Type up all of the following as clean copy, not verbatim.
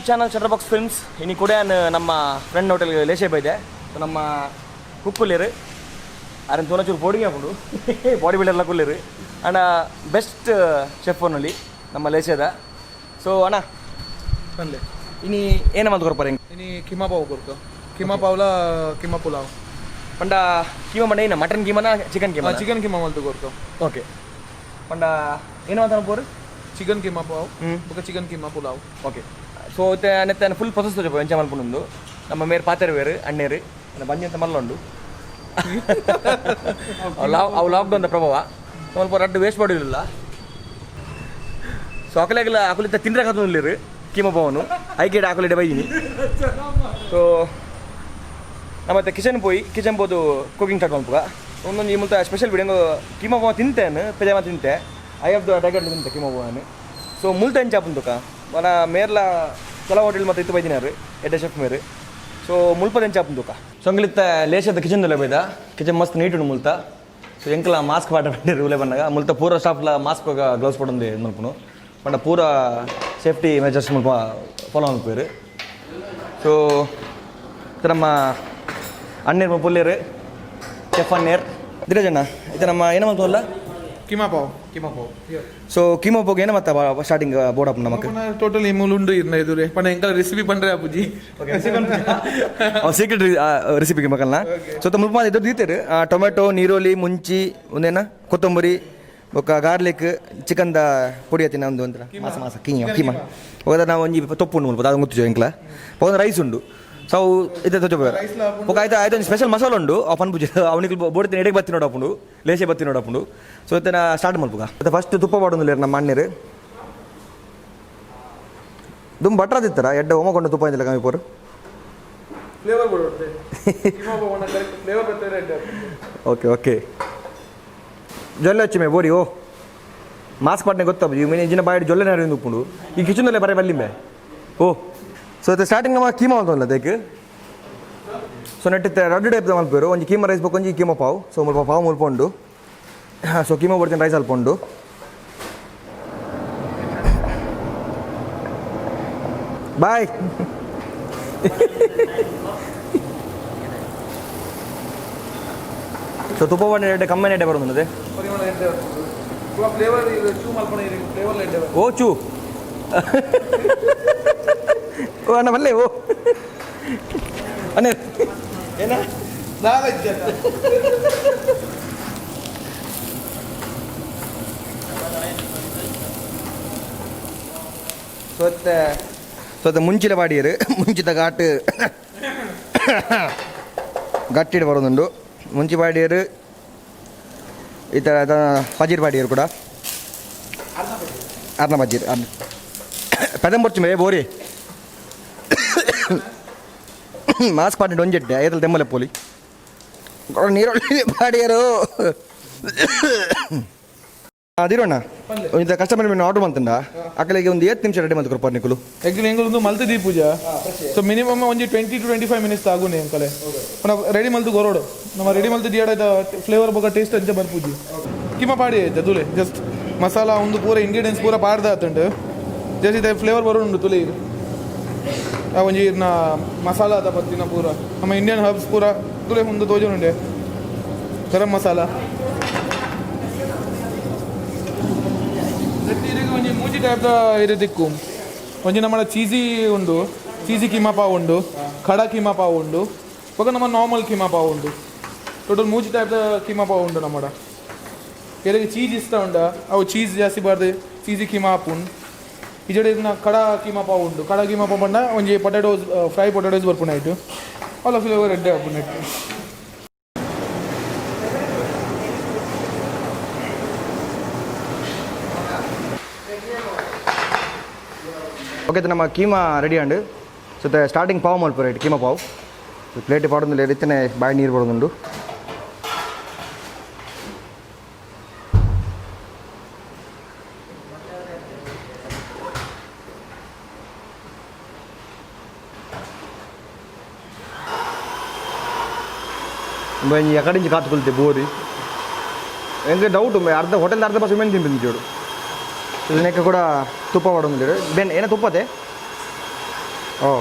to channel ಚಟರ್ಬಾಕ್ಸ್ films ಇನ್ನು ಕೂಡ ನಮ್ಮ ಫ್ರೆಂಡ್ ಹೋಟೆಲ್ಗೆ ಲೇಶಾಯ್ ಬೈದೆ ನಮ್ಮ ಕುಕ್ಕುಲ್ಲಿರು ಅದನ್ನು ತೋನಚೂರು ಬೋಡಿಂಗ್ ಹಾಕೊಂಡು ಬಾಡಿ ಬಿಲ್ಡರ್ಲ ಕುಲ್ಲಿರು ಅಣ್ಣ ಬೆಸ್ಟ್ ಶೆಫ್ ಓನಲ್ಲಿ ನಮ್ಮ ಲೇಶಾಯ್ದ ಸೊ ಅಣ್ಣ ಅಲ್ಲೇ ಇನ್ನು ಏನು ಮಾತು ಕೊಡ್ಪಾರ ಇನ್ನು ಕಿಮಾ ಪಾವ್ ಕೊಡ್ಕೊ ಕಿಮಾ ಪಾವ್ಲ ಕಿಮಾ ಪುಲಾವ್ ಪಂಡ ಕೀಮಾ ಮಂಡ ಏನು ಮಟನ್ ಕೀಮಾನ ಚಿಕನ್ ಕೀಮಾ ಚಿಕನ್ ಕಿಮಾ ಮಲ್ತು ಕೊಡ್ಕೊ ಓಕೆ ಪಂಡ ಏನು ಮಾತಾಡ ಪೋರು ಚಿಕನ್ ಕಿಮಾ ಪಾವ್ ಬೊಕ chicken keema pulao okay so ನೆತ್ತ ಫುಲ್ ಪ್ರೊಸೆಸ್ ತೋಜಪ್ಪ ಎಂಚ ಮಲ್ಪುಂಡು ನಮ್ಮ ಮೇರೆ ಪಾತೆರು ಬೇರು ಅಣ್ಣೇರು ಬಂಜಿ ಅಂತ ಮಲ್ಲೊಂಡು ಅವು ಲಾಕ್ಡೌನ್ ಪ್ರಭಾವ ಸ್ವಲ್ಪ ರಡ್ಡು ವೇಸ್ಟ್ ಮಾಡಿರಲಿಲ್ಲ ಸೊ ಅಕಲೆಗೆಲ್ಲ ಅಕಲಿತ ತಿನ್ರಕತ್ತು ಇಲ್ಲಿರು ಕೀಮಾ ಪವನು ಐಕೆಡ್ ಅಕಲಿಡೆ ಬೈದಿನಿ ಸೊ ಮತ್ತೆ ಕಿಚನ್ ಬೋದು ಕುಕಿಂಗ್ ಸ್ಟಾರ್ಟ್ ಮಾಡ್ಪುಗ ಒಂದೊಂದು ಈ ಮೂಲಕ ಸ್ಪೆಷಲ್ ವಿಡಿಯೋ ಕೀಮಾ ಪವ ತಿಂತೇನು ಪೆಜಾಮ ತಿಂತೆ ಐ ಹ್ಯಾವ್ ದ ಟೈಗರ್ ತಿಂತೆ ಕೀಮಾ ಪವನು ಸೊ ಮುಲ್ತ ಎಂಚಾಪುಂತುಕ మన మేర్ల చలా హోటల్ ಮತ್ತೆ ಇತ್ತು ಬೈದಿನಾರು ಎಡ್ಡೆ ಶೆಫ್ ಮೇರು ಸೊ ಮುಲ್ಪದ ಎಂಚಾಪುಂತುಕ ಸೊಂಗ್ಲಿತ್ತ ಲೇಶದ ಕಿಚನ್ ದೊಲೆ ಬೈದ ಕಿಚನ್ ಮಸ್ತ್ ನೀಟ್ ಉಂಡು ಮುಲ್ತ ಸೊ ಎಂಕಲ ಮಾಸ್ಕ್ ಪಾಟ ಪಂಡಿರು ಉಲೆ ಬಂದಾಗ ಮುಲ್ತ ಪೂರ ಸ್ಟಾಫ್ಲ ಮಾಸ್ಕ್ ಗ್ಲೌಸ್ ಪಡೊಂದು ಇದು ಮಲ್ಪುನು ಪಂಡ ಪೂರ ಸೇಫ್ಟಿ ಮೆಜರ್ಸ್ ಮುಲ್ಪ ಫಾಲೋ ಮಲ್ಪೇರು ಸೊ ನಮ್ಮ ಅಣ್ಣೇರು ಪುಲ್ಲೇರು ಚೆಫ್ ಅಣ್ಣೇರ್ ದಿರಜಣ್ಣ ಇದು ನಮ್ಮ ಏನು ಮಲ್ಪಲ್ಲ ಕಿಮಾ ಪಾವ್ ಸೊ ಕೀಮಾ ಪಾವ್ ಏನು ಮತ್ತೆ ಸ್ಟಾರ್ಟಿಂಗ್ ಬೋರ್ಡ್ ಅಪ್ ನಮಕ್ ಟೋಟಲ್ ಇಮೂಲ್ ಉಂಡು ಇರ್ನ ಇದುರೆ ಪಣ ಎಂಕಲ ರೆಸಿಪಿ ಪಂಡ್ರೆ ಅಪ್ಪುಜಿ ಸೀಕ್ರೆಟ್ ರೆಸಿಪಿಗೆ ಮಕ್ಕಳನ್ನ ಸೊ ಮುಲ್ಪ ಇದು ದೀತೇರು ಟೊಮೆಟೊ ನೀರುಳ್ಳಿ ಮುಂಚಿ ಒಂದೇನ ಕೊತ್ತಂಬರಿ ಬೊಕ್ಕ ಗಾರ್ಲಿಕ್ ಚಿಕನ್ದ ಪುಡಿ ಹತ್ತಿನ ಒಂದು ಒಂಥರ ಮಾಸ ಕೀಮಾ ಹೋದ ನಾವು ಒಂಜಿ ತೊಪ್ಪು ಉಂಡು ಮುಲ್ಪ ಅದು ಗೊತ್ತು ಎಂಕ್ಲ ಒಂದು ರೈಸ್ ಉಂಡು ಸೊ ಇದು ತೊಗೊಬೇಡ ఒక ಆಯ್ತು ಒಂದು ಸ್ಪೆಷಲ್ ಮಸಾಲ ಉಂಡು ಅಪ್ಪನ ಪೂಜೆ ಅವನಿಗೆ ಬೋಡ್ತೀನಿ ಎಡೆಗೆ ಬತ್ತಿ ನೋಡಪ್ಪುಂಡು ಲೇಸೆ ಬತ್ತಿ ನೋಡಪ್ಪುಂಡು ಸೊ ಇತ್ತನ ಸ್ಟಾರ್ಟ್ ಮಲ್ಪುಗ ಮತ್ತೆ ಫಸ್ಟ್ ತುಪ್ಪ ಬಾಡೊಂದಿಲ್ಲ ನಮ್ಮ ಅಣ್ಣರು ದುಮ್ ಬಟ್ರದಿತ್ತಾರ ಎಡ್ಡೆ ಒಮ್ಮಕೊಂಡು ತುಪ್ಪ ಇಂದಿಲ್ಲ ಕಮ್ಮಿ ಪೋರು ಓಕೆ ಓಕೆ ಜೊಲ್ಲೆ ಹಚ್ಚಿ ಮೇ ಬೋರಿ ಓ ಮಾಸ್ಕ್ ಪಾಟ್ನೆ ಗೊತ್ತಪ್ಪ ಈ ಮೀನು ಇಂಜಿನ ಬಾಯಿ ಜೊಲ್ಲೆ ನಾರು ಉಪ್ಪುಂಡು ಈ ಕಿಚನಲ್ಲೇ ಬರೀ ಬಲ್ಲಿಂಬೆ ಓ ಸೊ ಇದು ಸ್ಟಾರ್ಟಿಂಗ್ ನಮ್ಮ ಕೀಮಾ ಅಂತಲ್ಲ ಅದಕ್ಕೆ ಸೊ ನೆಟ್ಟಿತ್ತೆ ರಡ್ಡು ಟೈಪ್ ಮಲ್ಪೇರು ಒಂದು ಕೀಮಾ ರೈಸ್ ಬೇಕು ಒಂಜಿ ಕೀಮಾ ಪಾವ್ ಸೊ ಮುಲ್ಪ ಪಾವ್ ಮುಲ್ಪುಂಡು ಸೊ ಕೀಮಾ ಬರ್ತೀನಿ ರೈಸ್ ಅಲ್ಪುಂಡು ಬಾಯ್ ಸೊ ತುಪ್ಪ ಬಣ್ಣ ಎಡ್ಡೆ ಕಮ್ಮಿ ಎಡ್ಡೆ ಬರೋದು ಓ ಚೂ ಓ ಅಣ್ಣ ಬಲ್ಲೆ ಓ ಅಣ್ಣ ಏನ ಸ್ವತ್ತೆ ಮುಂಚಿಲ ಪಾಡಿಯರು ಮುಂಚಿತ ಘಾಟ್ ಗಟ್ಟಿಡ್ ಬರೋದುಂಡು ಮುಂಚಿ ಪಾಡಿಯರು ಈ ಥರ ಪಜೀರ್ ಪಾಡಿಯರು ಕೂಡ ಅರ್ನ ಪಜೀರ್ ಪದಂ ಬರ್ಚು ಮೇ ಬೋರಿ ಮಾಸ್ಕ್ ಪಾಟಿಟ್ಟು ಒಂಜೆಟ್ಟೆ ಐದಲ್ಲಿ ತೆಮ್ಮಲೆ ಪೋಲಿ ನೀರೊಳ್ಳಿ ಪಾಡಿಯರು ಅದಿರೋಣ ಇಂಥ ಕಸ್ಟಮರ್ ಮೇಲೆ ಆರ್ಡರ್ ಬಂತಂಡ ಅಕ್ಕಲಿಗೆ ಒಂದು 8 ನಿಮಿಷ ರೆಡಿ ಮಾಡ್ತಾರೆ ಕೊಡ್ಪಾರ ನಿಕ್ಕಲು ಎಗ್ಲಿ ಎಂಗಲೊಂದು ಮಲ್ತದಿ ಪೂಜಾ ಸೊ ಮಿನಿಮಮ್ ಒಂದು 20 to 25 ಮಿನಿಟ್ಸ್ ಆಗುನೆ ಅಂಕಲೆ ನಾವು ರೆಡಿ ಮಲ್ತು ಗೊರೋಡು ನಮ್ಮ ರೆಡಿ ಮಲ್ತು ದಿಯಾಡ ಫ್ಲೇವರ್ ಬಗ್ಗೆ ಟೇಸ್ಟ್ ಅಂತ ಬರ್ಪೂಜಿ ಕಿಮಾ ಪಾಡಿ ಐತೆ ತುಲೆ ಜಸ್ಟ್ ಮಸಾಲ ಒಂದು ಪೂರ ಇಂಗ್ರೀಡಿಯೆಂಟ್ಸ್ ಪೂರ ಪಾಡ್ದ ಆತುಂಟು ಜಸ್ಟ್ ಇದೆ ಫ್ಲೇವರ್ ಬರೋದು ತುಲೆ ಇದು ಒಂಜಿ ಇರ್ನ ಮಸಾಲ ಅದ ಪತ್ತಿನ ಪೂರ ನಮ್ಮ ಇಂಡಿಯನ್ ಹರ್ಬ್ಸ್ ಪೂರ ತುಲೆ ಒಂದು ತೋಜನುಂಡೆ ಗರಂ ಮಸಾಲ ಒಂಜಿ ಮೂಜಿ ಟೈಪ್ ಇದು ದಿಕ್ಕು ಒಂಜಿ ನಮ್ಮ ಚೀಸಿ ಉಂಡು ಚೀಸಿ ಕೀಮಾ ಪಾವ್ ಉಂಡು ಖಡಾ ಕೀಮಾ ಪಾವ್ ಉಂಡು ಬೊಕ ನಮ್ಮ ನಾರ್ಮಲ್ ಕೀಮಾ ಪಾವ್ ಉಂಡು ಟೋಟಲ್ ಮೂಜಿ ಟೈಪ್ ಕೀಮಾ ಪಾವ್ ಉಂಡು ನಮ್ಮಡ ಕೆಲಗೆ ಚೀಸ್ ಇಷ್ಟ ಉಂಡ ಅವು ಚೀಸ್ ಜಾಸ್ತಿ ಬಾರ್ದು ಚೀಸಿ ಕೀಮಾ ಹಾಪುಂಡು ಈ ಜಡೆ ಕಡಾ ಕೀಮಾ ಪಾವ್ ಉಂಡು ಕಡಾ ಕೀಮಾ ಪಾವ್ ಬಂಡ ಒಂಜಿ ಪೊಟ್ಯಾಟೋಸ್ ಫ್ರೈ ಪೊಟ್ಯಾಟೋಸ್ ಬರ್ಪುನ ಆಯಿತು ಆಲ್ ಆಫ್ ಫ್ಲೇವರ್ ಎಡ್ಡೆ ಹಾಪುನ ಇಟ್ಟು ಓಕೆ ನಮ್ಮ ಕೀಮಾ ರೆಡಿ ಅಂಡು ಸೊ ಸ್ಟಾರ್ಟಿಂಗ್ ಪಾವ್ ಮಲ್ಪ ರೈಟ್ ಕೀಮಾ ಪಾವ್ ಪ್ಲೇಟ್ ಪಾಡೊಂದಿಲ್ಲ ಎರಿತನೆ ಬಾಯಿ ನೀರು ಬರೋದುಂಡು ఎక్కడి నుంచి కాచుకుంటే బోరి ఎందుకంటే డౌట్ అర్ధ ಹೋಟೆಲ್ ಅರ್ಧ ಬಸ್ ಮೆನ್ ತಿಂತೀನಿ ಚೂಡು ಇದನ್ನಕ್ಕೆ ಕೂಡ ತುಪ್ಪ ಮಾಡೋದು ಬೇನ್ ಏನೋ ತುಪ್ಪತೆ ಓ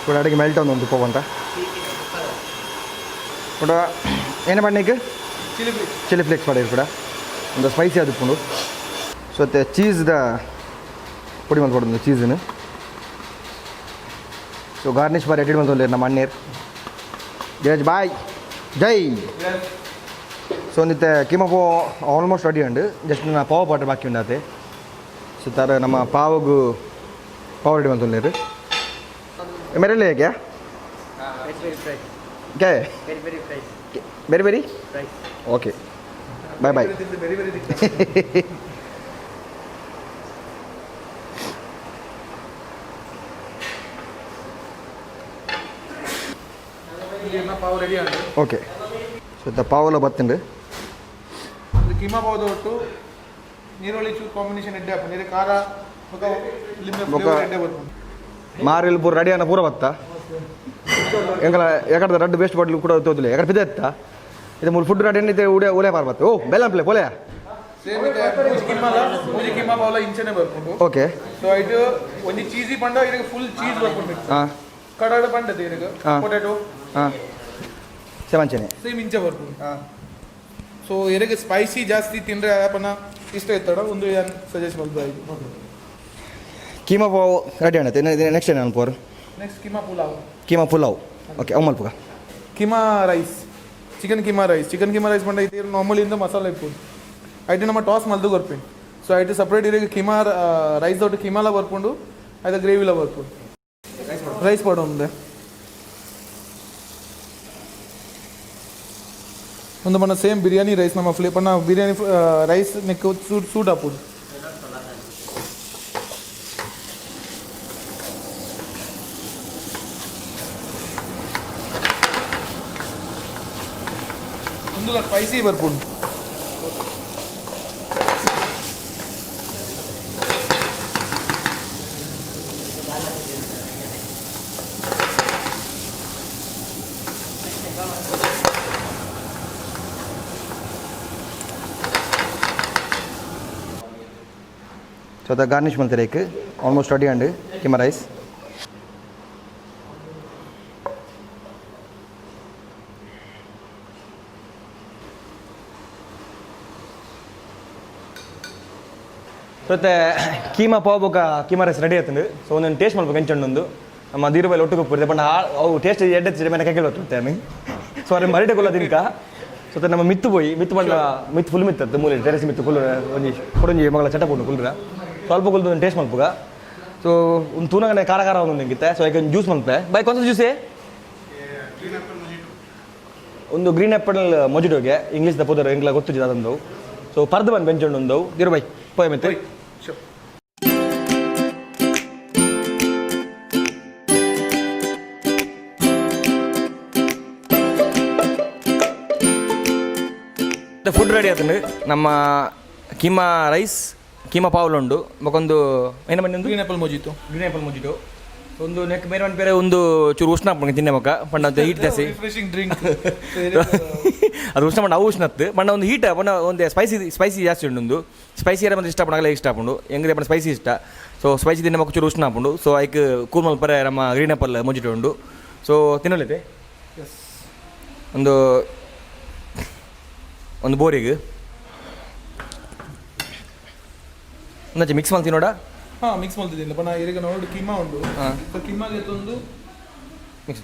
ಕೂಡ ಅಡಿಗೆ ಮೆಲ್ಟ್ ಒಂದು ಉಪ್ಪು ಅಂತ ಕೂಡ ಏನು ಬಣ್ಣಕ್ಕೆ ಚಿಲ್ಲಿ ಫ್ಲೇಕ್ಸ್ ಮಾಡಿರಿ ಕೂಡ ಒಂದು ಸ್ಪೈಸಿ ಅದು ಉಪ್ಪುಂಡು ಸೊ ಮತ್ತೆ ಚೀಸ್ದ ಪುಡಿ ಮಂತ್ ಕೊಡೋದು ಚೀಸನ್ನು ಸೊ ಗಾರ್ನಿಷ್ ಬಾರಿ ಎಡಿಡ್ ಮಂತ್ ನಮ್ಮ ಅಣ್ಣೇರು ಧೀರಜ್ ಬಾಯ್ ಜೈ ಸೊ ಒಂದಿತ್ತೆ ಕೀಮಾ ಪಾವ್ ಆಲ್ಮೋಸ್ಟ್ ರೆಡಿ ಉಂಡು ಜಸ್ಟ್ ನಾ ಪಾವ್ ಪಾಟ ಬಾಕಿ ಉಂಡಾತೆ ಸೊ ತರ ನಮ್ಮ ಪಾವಗು ಪಾವ್ ರೆಡಿ ಮಂತ್ ಉಳ್ಳೇರು मेरे लिए क्या क्या है very very okay bye bye pav ready ಆಗಿದೆ ಓಕೆ ಸೊ ದ ಪಾವಲ ಬತ್ತುಂಡು ಕೀಮಾ ಪಾವ್ ಒಟ್ಟು ನೀರುಳ್ಳಿ ಚೂರು ಕಾಂಬಿನೇಷನ್ ಎಡ್ಡೆ ಹಾಕೊಂಡು ಇದು ಖಾರ ಲಿಂಬೆ ಫ್ಲೇವರ್ ಎಡ್ಡೆ ಬರ್ಕೊಂಡು ಮಾರಿಲ್ ಪೂರ ರೆಡಿ ಅನ್ನ ಪೂರ ಬತ್ತಾ ಎಂಕಲ ಎಕಡೆ ರಡ್ಡು ಬೇಸ್ಟ್ ಬಾಟ್ಲು ಕೂಡ ತೋದಿಲ್ಲ ಎಕಡೆ ಬಿದ್ದ ಎತ್ತ ಇದು ಮೂರು ಫುಡ್ ರೆಡಿ ಇದೆ ಉಡೆ ಉಳೆ ಪಾರ್ ಬತ್ತು ಓ ಬೆಲ್ಲ ಪ್ಲೇ ಪೋಲೆಯ ಸೇಮ್ ಮೂಜಿ ಕೀಮಾ ಪಾವ್ಲ ಇಂಚನೆ ಬರ್ಕೊಂಡು ಓಕೆ ಸೊ ಇದು ಒಂದು ಚೀಸಿ ಪಂಡ ಇದಕ್ಕೆ ಫುಲ್ ಚೀಸ್ ಬರ್ಕೊಂಡು ಹಾಂ ಕಡಾಡ ಪಂಡದ ಇದಕ್ಕೆ ಪೊಟ್ಯಾಟೋ ಹಾಂ ಸೇವಂಚನೆ ಸೇಮ್ ಇಂಚ ಬರ್ಕೊಂಡು ಸೊ ಇದಕ್ಕೆ ಸ್ಪೈಸಿ ಜಾಸ್ತಿ ತಿಂದರೆ ಆಪನ ಇಷ್ಟ ಇತ್ತಡ ಒಂದು ಏನು ಸಜೆಸ್ಟ್ ಮಾಡ್ಬೋದು ಕೀಮಾ ಪಾವ್ ರೆಡಿ ಆಣತ್ತೆ ನೆಕ್ಸ್ಟ್ ಏನು ಅನ್ಪೋರು ನೆಕ್ಸ್ಟ್ ಕೀಮಾ ಪುಲಾವ್ ಓಕೆ ಅವ್ ಮಲ್ಪುಗ keema rice chicken keema rice ಪಂಡ ಇದು ನಾರ್ಮಲಿ ಇಂದ ಮಸಾಲ ಇಪ್ಪುಂಡು ಐಟು ನಮ್ಮ ಟಾಸ್ ಮಲ್ದು ಬರ್ಪೇನು ಸೊ ಐಟು ಸಪ್ರೇಟ್ ಇರೋ ಕೀಮಾ ರೈಸ್ ದೊಡ್ಡ ಕೀಮಾಲ ಬರ್ಕೊಂಡು ಐದು ಗ್ರೇವಿಲ ಬರ್ಕೊಂಡು ರೈಸ್ ಪಡ ಮುಂದೆ ಒಂದು మన ಸೇಮ್ ಬಿರಿಯಾನಿ ರೈಸ್ ನಮ್ಮ ಪನ್ನ ಬಿರಿಯಾನಿ ರೈಸ್ ನೆಕ್ ಸೂಟ್ ಹಾಪುದು ಒಂದು ಸ್ಪೈಸಿ ಬರ್ಪುಂಡು ಸೊ ಅದ ಗಾರ್ನಿಷ್ ಮಾಡ್ತಾರೆ ಈಗ ಆಲ್ಮೋಸ್ಟ್ ರೆಡಿ ಅಂಡು ಕೀಮಾ ರೈಸ್ ಮತ್ತೆ ಕೀಮಾ ಪಾವ್ ಬೊಕ ಕೀಮಾ ರೈಸ್ ರೆಡಿ ಆಯ್ತಂಡು ಸೊ ಒಂದೊಂದು ಟೇಸ್ಟ್ ಮಾಡ್ಬೇಕು ಹೆಂಚಂಡು ನಮ್ಮ ದೀರುಬೈಲಿ ಒಟ್ಟಿಗೆ ಉಪ್ಪಿರುತ್ತೆ ಬಟ್ ಅವು ಟೇಸ್ಟ್ ಎಡ್ಡೆ ಮನೆ ಕೈಗೆ ಬರ್ತೇನೆ ಸೊ ಅದ್ರ ಮರಿಡೆ ಕೊಲ್ಲ ತಿನ್ಕ ಸೊ ನಮ್ಮ ಮಿತ್ತು ಬಂಡ ಮಿತ್ತು ಫುಲ್ ಮಿತ್ತತ್ತು ಮೂಲೆ ಟೆರೆಸ್ ಮಿತ್ತು ಫುಲ್ ಒಂಜಿ ಕೊಡೊಂಜಿ ಮಗಳ ಚಟ ಪುಂಡು ಕುಲ್ರ ಸ್ವಲ್ಪ ಕುಲ್ದು ಒಂದು ಟೇಸ್ಟ್ ಮಲ್ಪುಗ ಸೊ ಒಂದು ತೂನಗನೆ ಖಾರ ಒಂದು ಹಿಂಗಿತ್ತೆ ಸೊ ಈಗ ಜ್ಯೂಸ್ ಮಲ್ಪೆ ಬೈ ಕೊಂಚ ಜ್ಯೂಸೇ ಒಂದು ಗ್ರೀನ್ ಆ್ಯಪಲ್ ಮೊಜಿಟೋಗೆ ಇಂಗ್ಲೀಷ್ ದಪ್ಪೋದರ ಎಂಗ್ಲ ಗೊತ್ತಿದೆ ಅದೊಂದು ಸೊ ಪರ್ದು ಬಂದು ಬೆಂಚಂಡು ಒಂದು ದಿರು ಬೈ ಪೋಯ್ ಮೆತ್ತೆ ಫುಡ್ ರೆಡಿ ಆಯ್ತು ನಮ್ಮ ಕೀಮಾ ರೈಸ್ ಕೀಮಾ ಪಾವ್ಲು ಉಂಡು ಮಗೊಂದು ಏನು ಬನ್ನಿ ಒಂದು ಗ್ರೀನ್ ಆ್ಯಪಲ್ ಮೊಜಿಟೋ ಒಂದು ನೆಕ್ ಬೇರೆ ಒಂದು ಬೇರೆ ಒಂದು ಚೂರು ಉಷ್ಣ ಹಾಕೊಂಡು ತಿನ್ನೆ ಮಕ್ಕ ಪಂಡ ಒಂದು ಹೀಟ್ ಜಾಸ್ತಿ ಅದು ಉಷ್ಣ ಪಂಡ ಅವು ಉಷ್ಣತ್ತು ಪಂಡ ಒಂದು ಹೀಟ್ ಪಂಡ ಒಂದು ಸ್ಪೈಸಿ ಜಾಸ್ತಿ ಉಂಡು ಒಂದು ಸ್ಪೈಸಿ ಯಾರು ಬಂದು ಇಷ್ಟ ಪಂಡ ಇಷ್ಟ ಹಾಕೊಂಡು ಹೆಂಗಿದೆ ಪಂಡ ಸ್ಪೈಸಿ ಇಷ್ಟ ಸೊ ಸ್ಪೈಸಿ ತಿನ್ನ ಮಕ್ಕ ಚೂರು ಉಷ್ಣ ಹಾಕೊಂಡು ಸೊ ಐಕ್ ಕೂರ್ಮಲ್ ಪರ ನಮ್ಮ ಗ್ರೀನ್ ಆ್ಯಪಲ್ ಮೊಜಿಟೋ ಉಂಡು ಸೊ ತಿನ್ನಲಿದೆ ಒಂದು ಬೋರಿಗೆ ಒಂದಾಚೆ ಮಿಕ್ಸ್ ಮಾಡ್ತೀನಿ ನೋಡ ಹಾಂ ಮಿಕ್ಸ್ ಮಾಡ್ತಿದ್ದಿಲ್ಲ ಪಣ ಈಗ ನೋಡಿ ಕೀಮಾ ಉಂಟು ಸೊ ಕೀಮಾಗೆ ಒಂದು ಮಿಕ್ಸ್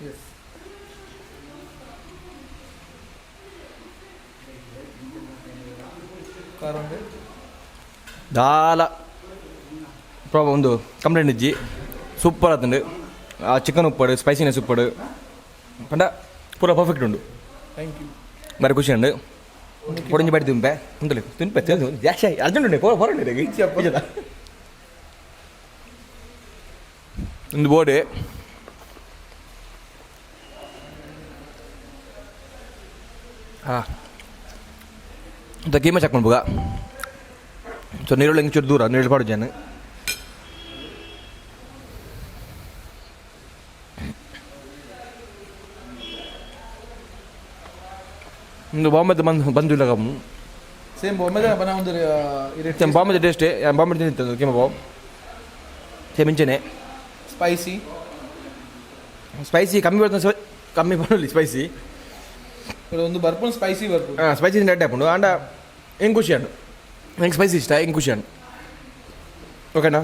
ಎಸ್ ಖಾರ ಉಂಟು ದಾಲ ಪ್ರಾಬ್ಲಮ್ ಒಂದು ಕಂಪ್ಲೇಂಟ್ ಇಜ್ಜಿ ಸೂಪರ್ ಆತಂಡು ಆ ಚಿಕನ್ ಉಪ್ಪಡು ಸ್ಪೈಸಿನೆಸ್ ಉಪ್ಪಡು ಪಂಡ ಪೂರ ಪರ್ಫೆಕ್ಟ್ ಉಂಡು ಥ್ಯಾಂಕ್ ಯು ಬಾರಿ ಖುಷಿ ಉಂಡು పొడించి బయట దింపే ఉంటుంది తినిపే తెలుసు జాష్ అర్జెంట్ ఉండే పోరండి ఇందు బోడే ఇంత కీమా చెక్కను బుగా సో నీళ్ళు ఇంక చూడు దూరం నీళ్ళు పడుచాను ಒಂದು ಬಾಂಬೆದ ಬಂದು ಬಂದಿಲ್ಲ ಸೇಮ್ ಬೊಮ್ಮೆದ ಬನ ಒಂದು ಸೇಮ್ ಬಾಂಬೆ ಟೇಸ್ಟ್ ಬಾಂಬೆ ತಿಂತಿತ್ತು ಕೀಮಾ ಪಾವ್ ಸೇಮ್ ಇಂಚೆನೆ ಸ್ಪೈಸಿ ಕಮ್ಮಿ ಬರಲಿ ಸ್ಪೈಸಿ ಒಂದು ಬರ್ಪುಂಡು ಸ್ಪೈಸಿ ಬರ್ಪುಂಡು ಸ್ಪೈಸಿ ನೆಟ್ ಹಾಕೊಂಡು ಆಂಡ ಹೆಂಗೆ ಖುಷಿ ಅಂಡು ಹೆಂಗೆ ಸ್ಪೈಸಿ ಇಷ್ಟ ಹೆಂಗೆ ಖುಷಿ ಅಂಡು ಓಕೆನಾ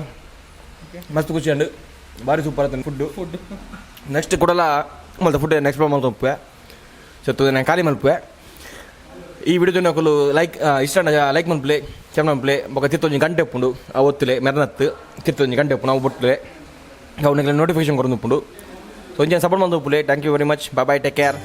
ಮಸ್ತ್ ಖುಷಿ ಅಂಡು ಭಾರಿ ಸೂಪರ್ ಆಯ್ತು ಫುಡ್ ನೆಕ್ಸ್ಟ್ ಕೊಡಲ್ಲ ಮಲ್ತ ಫುಡ್ ನೆಕ್ಸ್ಟ್ ಮಲ್ತ ಉಪ್ಪೆ ಸತ್ತು ನಾನು ಖಾಲಿ ಮಲ್ಪೆ ಈ ವಿಡಿಯೋ ನಾಕಲು ಲೈಕ್ ಇಷ್ಟ ಲೈಕ್ ಮಲ್ಪಲೆ ಚೆನ್ನ ಮಲ್ಪಲೆ ಬೊಕ್ಕ ತಿತ್ತೊಂಜಿ ಗಂಟೆ ಉಪ್ಪುಂಡು ಆ ಒತ್ತಲೆ ಮೆರನತ್ತು ತಿತ್ತೊಂಜಿ ಗಂಟೆ ಉಪ್ಪು ನಾವು ಬುಟ್ಟಲೆ ಅವ್ನಿಗೆ ನೋಟಿಫಿಕೇಶನ್ ಕೊರೊಂದು ಉಪ್ಪುಂಡು ಸೊ ಒಂಜಿ ಸಪೋರ್ಟ್ ಮಂದು ಉಪ್ಪುಲೆ thank you very much bye bye take care